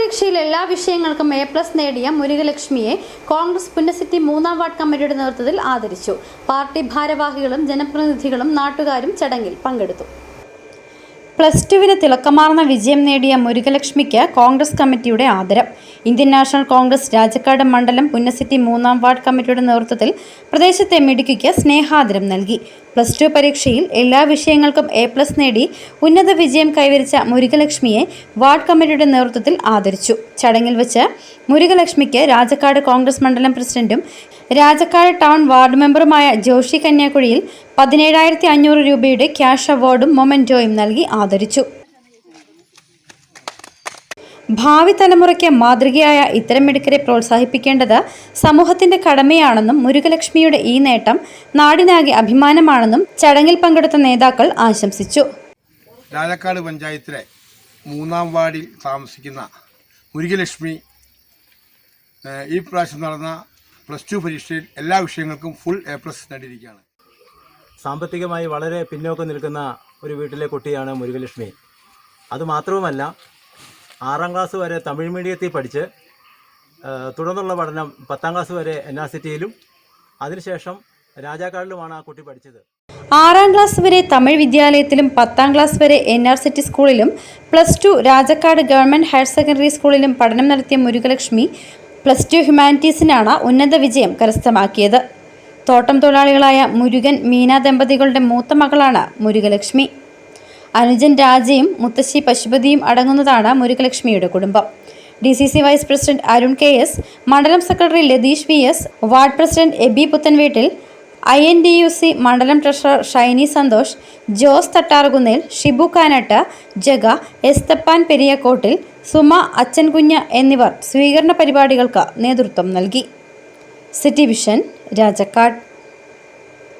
പരീക്ഷയിൽ എല്ലാ വിഷയങ്ങൾക്കും A+ നേടിയ മുരുകലക്ഷ്മിയെ കോൺഗ്രസ് പുന്നസിറ്റി 3-ാം വാർഡ് കമ്മിറ്റിയുടെ നേതൃത്വത്തിൽ ആദരിച്ചു. പാർട്ടി ഭാരവാഹികളും ജനപ്രതിനിധികളും നാട്ടുകാരും ചടങ്ങിൽ പങ്കെടുത്തു. +2-വിന് തിളക്കമാർന്ന വിജയം നേടിയ മുരുകലക്ഷ്മിക്ക് കോൺഗ്രസ് കമ്മിറ്റിയുടെ ആദരം. ഇന്ത്യൻ നാഷണൽ കോൺഗ്രസ് രാജക്കാട് മണ്ഡലം പുന്നസിറ്റി 3-ാം വാർഡ് കമ്മിറ്റിയുടെ നേതൃത്വത്തിൽ പ്രദേശത്തെ മിടുക്കിക്ക് സ്നേഹാദരം നൽകി. +2 പരീക്ഷയിൽ എല്ലാ വിഷയങ്ങൾക്കും A+ നേടി ഉന്നത വിജയം കൈവരിച്ച മുരുകലക്ഷ്മിയെ വാർഡ് കമ്മിറ്റിയുടെ നേതൃത്വത്തിൽ ആദരിച്ചു. ചടങ്ങിൽ വെച്ച് മുരുകലക്ഷ്മിക്ക് രാജക്കാട് കോൺഗ്രസ് മണ്ഡലം പ്രസിഡന്റും രാജക്കാട് ടൗൺ വാർഡ് മെമ്പറുമായ ജോഷി കന്യാക്കുഴിയിൽ 17,500 രൂപയുടെ ക്യാഷ് അവാർഡും മൊമെന്റോയും നൽകി ആദരിച്ചു. ഭാവി തലമുറയ്ക്ക് മാതൃകയായ ഇത്തരം മിടുക്കരെ പ്രോത്സാഹിപ്പിക്കേണ്ടത് സമൂഹത്തിന്റെ കടമയാണെന്നും മുരുകലക്ഷ്മിയുടെ ഈ നേട്ടം നാടിനാകെ അഭിമാനമാണെന്നും ചടങ്ങിൽ പങ്കെടുത്ത നേതാക്കൾ ആശംസിച്ചു. രാജക്കാട് പഞ്ചായത്തിലെ 3-ാം വാർഡിൽ താമസിക്കുന്ന മുരുകലക്ഷ്മി ഈ പ്രാവശ്യം നടന്ന +2 പരീക്ഷയിൽ എല്ലാ വിഷയങ്ങൾക്കും ഫുൾ A+ നേടിയിരിക്കുകയാണ്. സാമ്പത്തികമായി വളരെ പിന്നോക്കം നിൽക്കുന്ന ഒരു വീട്ടിലെ കുട്ടിയാണ് മുരുകലക്ഷ്മി. അതുമാത്രവുമല്ല, 6-ാം ക്ലാസ് വരെ തമിഴ് മീഡിയത്തിൽ പഠിച്ച് തുടർന്നുള്ള പഠനം 10-ാം ക്ലാസ് വരെ NRCTയിലും അതിനുശേഷം രാജാക്കാടിലുമാണ് ആ കുട്ടി പഠിച്ചത്. 6-ാം ക്ലാസ് വരെ തമിഴ് വിദ്യാലയത്തിലും 10-ാം ക്ലാസ് വരെ NRCT സ്കൂളിലും +2 രാജക്കാട് ഗവൺമെൻറ് ഹയർ സെക്കൻഡറി സ്കൂളിലും പഠനം നടത്തിയ മുരുകലക്ഷ്മി +2 ഹ്യൂമാനിറ്റീസിനാണ് ഉന്നത വിജയം കരസ്ഥമാക്കിയത്. തോട്ടം തൊഴിലാളികളായ മുരുകൻ മീന ദമ്പതികളുടെ മൂത്ത മകളാണ് മുരുകലക്ഷ്മി. അനുജൻ രാജയും മുത്തശ്ശി പശുപതിയും അടങ്ങുന്നതാണ് മുരുകലക്ഷ്മിയുടെ കുടുംബം. DCC vice president Arun KS, മണ്ഡലം secretary Latheesh VS, ward president Aby Puthenveettil, INDUC മണ്ഡലം ട്രഷറർ ഷൈനി സന്തോഷ്, ജോസ് തട്ടാർകുന്നേൽ, ഷിബു കാനട്ട്, ജഗ, എസ്തപ്പാൻ പെരിയക്കോട്ടിൽ, സുമ അച്ഛൻകുഞ്ഞ് എന്നിവർ സ്വീകരണ പരിപാടികൾക്ക് നേതൃത്വം നൽകി. City vision, Rajakkad.